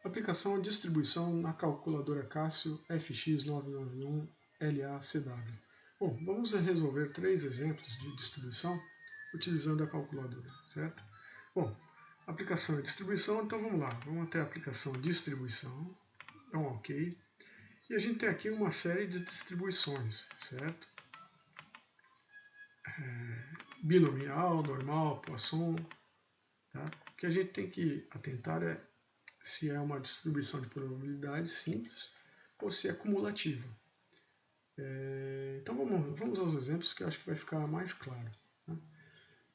Aplicação de distribuição na calculadora Casio FX991LACW. Bom, vamos resolver 3 exemplos de distribuição utilizando a calculadora, certo? Bom, aplicação e distribuição, então vamos lá. Vamos até a aplicação distribuição, então ok. E a gente tem aqui uma série de distribuições, certo? Binomial, normal, Poisson. Tá? O que a gente tem que atentar é se é uma distribuição de probabilidade simples ou se é cumulativa. Então vamos aos exemplos que eu acho que vai ficar mais claro. Né?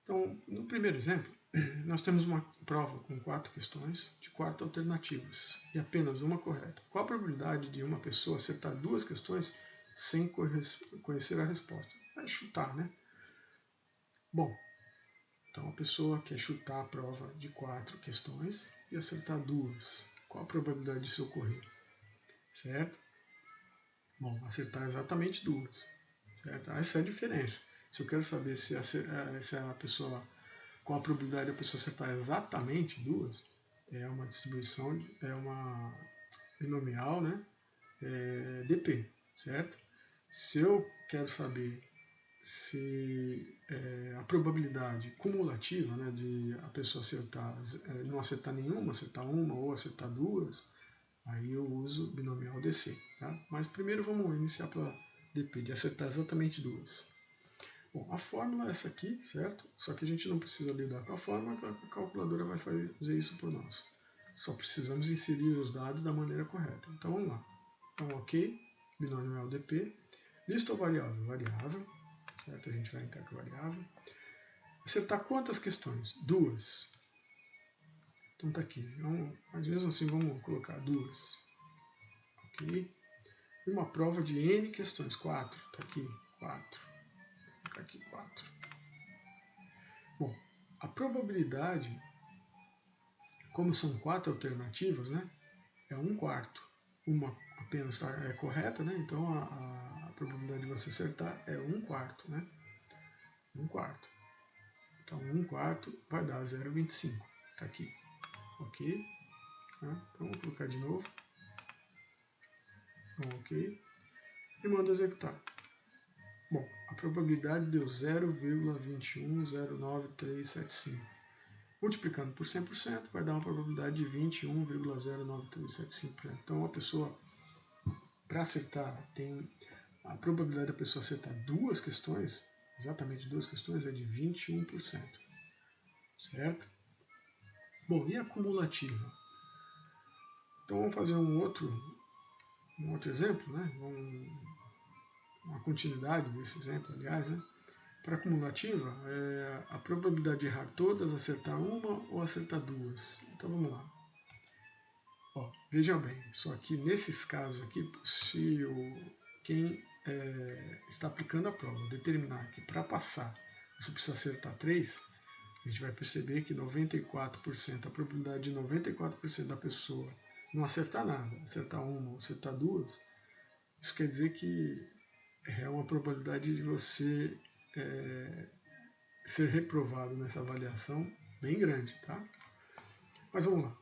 Então, no primeiro exemplo, nós temos uma prova com 4 questões de 4 alternativas e apenas uma correta. Qual a probabilidade de uma pessoa acertar 2 questões sem conhecer a resposta? É chutar, né? Bom, então a pessoa quer chutar a prova de 4 questões e acertar 2. Qual a probabilidade disso ocorrer? Certo? Bom, acertar exatamente 2. Certo? Essa é a diferença. Se eu quero saber se a pessoa, qual a probabilidade da pessoa acertar exatamente 2, é uma distribuição, é uma binomial, né? DP, certo? Se eu quero saber se a probabilidade cumulativa, né, de a pessoa acertar, não acertar nenhuma, acertar uma ou acertar 2, aí eu uso binomial DC. Tá? Mas primeiro vamos iniciar pela DP, de acertar exatamente 2. Bom, a fórmula é essa aqui, certo? Só que a gente não precisa lidar com a fórmula, a calculadora vai fazer isso por nós. Só precisamos inserir os dados da maneira correta. Então vamos lá. Então ok, binomial DP, lista ou variável? Variável, certo? A gente vai entrar com a variável. Acertar quantas questões? 2. Então tá aqui. Mas mesmo assim vamos colocar 2. Ok. E uma prova de N questões. 4. Tá aqui. 4. Vou colocar aqui 4. Bom, a probabilidade, como são 4 alternativas, né? É 1/4. Uma apenas é correta, né? Então a probabilidade de você acertar é 1/4, né? 1/4. Então 1/4 vai dar 0,25. Tá aqui. Ok. Então vamos colocar de novo. Ok. E mando executar. Bom, a probabilidade deu 0,2109375. Multiplicando por 100% vai dar uma probabilidade de 21,09375%. Então a pessoa, para acertar, tem a probabilidade da pessoa acertar 2 questões, exatamente 2 questões, é de 21%. Certo? Bom, e a cumulativa? Então vamos fazer um outro exemplo, né? Uma continuidade desse exemplo, aliás, né? Para a cumulativa, a probabilidade de errar todas, acertar uma ou acertar 2. Então vamos lá. Ó, veja bem, só que nesses casos aqui, se quem está aplicando a prova determinar que para passar você precisa acertar 3, a gente vai perceber que 94%, a probabilidade de 94% da pessoa não acertar nada, acertar uma ou acertar 2, isso quer dizer que é uma probabilidade de você ser reprovado nessa avaliação bem grande, tá? Mas vamos lá.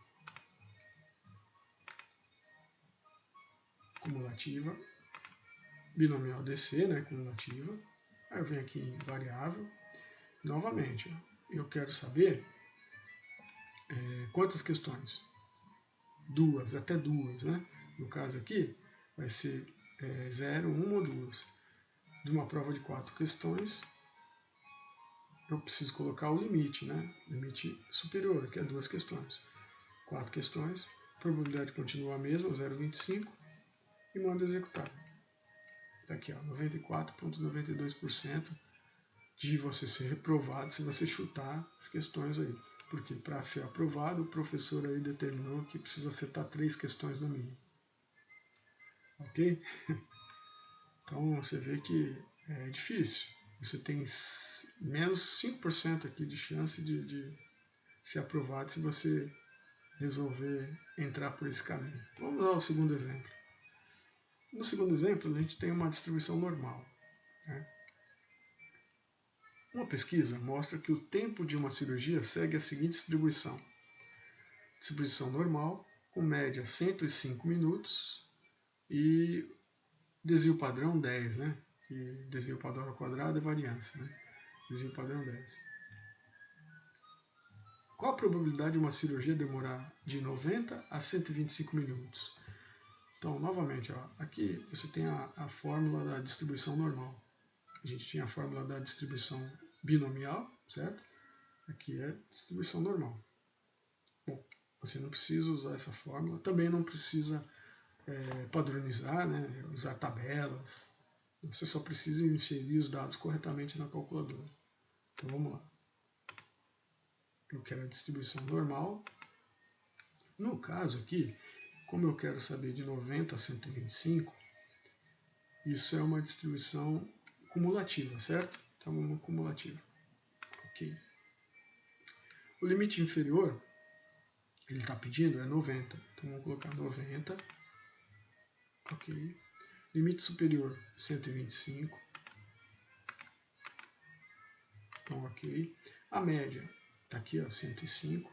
Cumulativa, binomial DC, né, cumulativa. Aí eu venho aqui em variável. Novamente, eu quero saber quantas questões? 2, até 2, né? No caso aqui, vai ser 0, 1 ou 2. De uma prova de 4 questões, eu preciso colocar o limite, né? Limite superior, que é 2 questões. 4 questões, a probabilidade continua a mesma, 0,25, e mando executar. Está aqui, 94,92% de você ser reprovado se você chutar as questões aí. Porque para ser aprovado, o professor aí determinou que precisa acertar 3 questões no mínimo. Ok? Então você vê que é difícil. Você tem menos 5% aqui de chance de ser aprovado se você resolver entrar por esse caminho. Vamos ao segundo exemplo. No segundo exemplo, a gente tem uma distribuição normal. Né? Uma pesquisa mostra que o tempo de uma cirurgia segue a seguinte distribuição. Distribuição normal, com média 105 minutos e desvio padrão 10, né? Que desvio padrão ao quadrado é variância, né? Desvio padrão 10. Qual a probabilidade de uma cirurgia demorar de 90 a 125 minutos? Então, novamente, ó, aqui você tem a fórmula da distribuição normal. A gente tinha a fórmula da distribuição binomial, certo? Aqui é distribuição normal. Bom, você não precisa usar essa fórmula, também não precisa padronizar, né? Usar tabelas. Você só precisa inserir os dados corretamente na calculadora. Então vamos lá. Eu quero a distribuição normal. No caso aqui, como eu quero saber de 90 a 125, isso é uma distribuição cumulativa, certo? Então vamos cumulativa. Ok. O limite inferior, ele está pedindo, é 90. Então vamos colocar 90. Ok. Limite superior, 125. Então, ok. A média está aqui, ó, 105.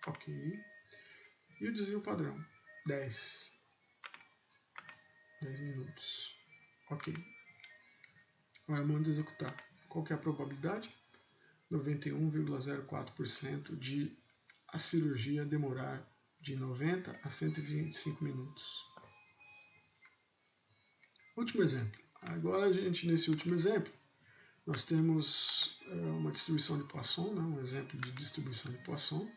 Ok. E o desvio padrão, 10. 10 minutos. Ok. Agora manda executar. Qual que é a probabilidade? 91,04% de a cirurgia demorar de 90 a 125 minutos. Último exemplo. Agora, nesse último exemplo, nós temos uma distribuição de Poisson, né? Um exemplo de distribuição de Poisson.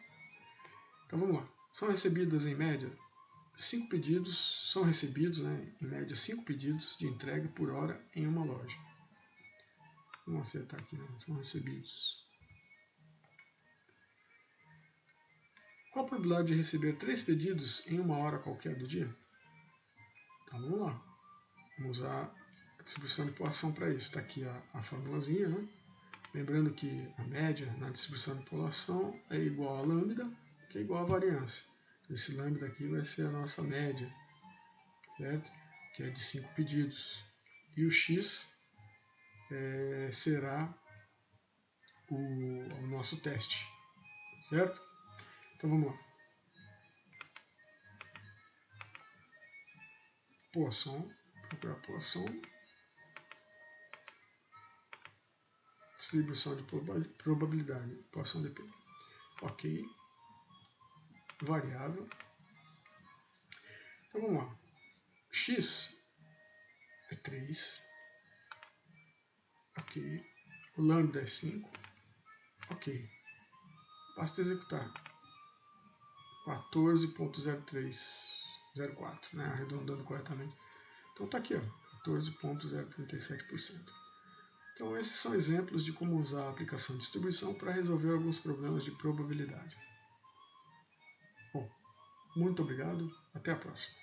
Então vamos lá. São recebidas em média 5 pedidos, são recebidos, né, em média 5 pedidos de entrega por hora em uma loja. Vamos acertar aqui, né? São recebidos. Qual a probabilidade de receber 3 pedidos em uma hora qualquer do dia? Então vamos lá. Vamos usar a distribuição de Poisson para isso. Está aqui a formulazinha, né? Lembrando que a média na distribuição de Poisson é igual a lambda, que é igual a variância. Esse lambda aqui vai ser a nossa média, certo? Que é de 5 pedidos. E o x será o nosso teste, certo? Então vamos lá. Poisson, procurar Poisson. Distribuição de probabilidade, Poisson de P. Ok. Variável. Então vamos lá. X é 3. Ok. O lambda é 5. Ok. Basta executar. 14.0304, né? Arredondando corretamente. Então está aqui, ó, 14.037%. Então esses são exemplos de como usar a aplicação de distribuição para resolver alguns problemas de probabilidade. Bom, muito obrigado, até a próxima.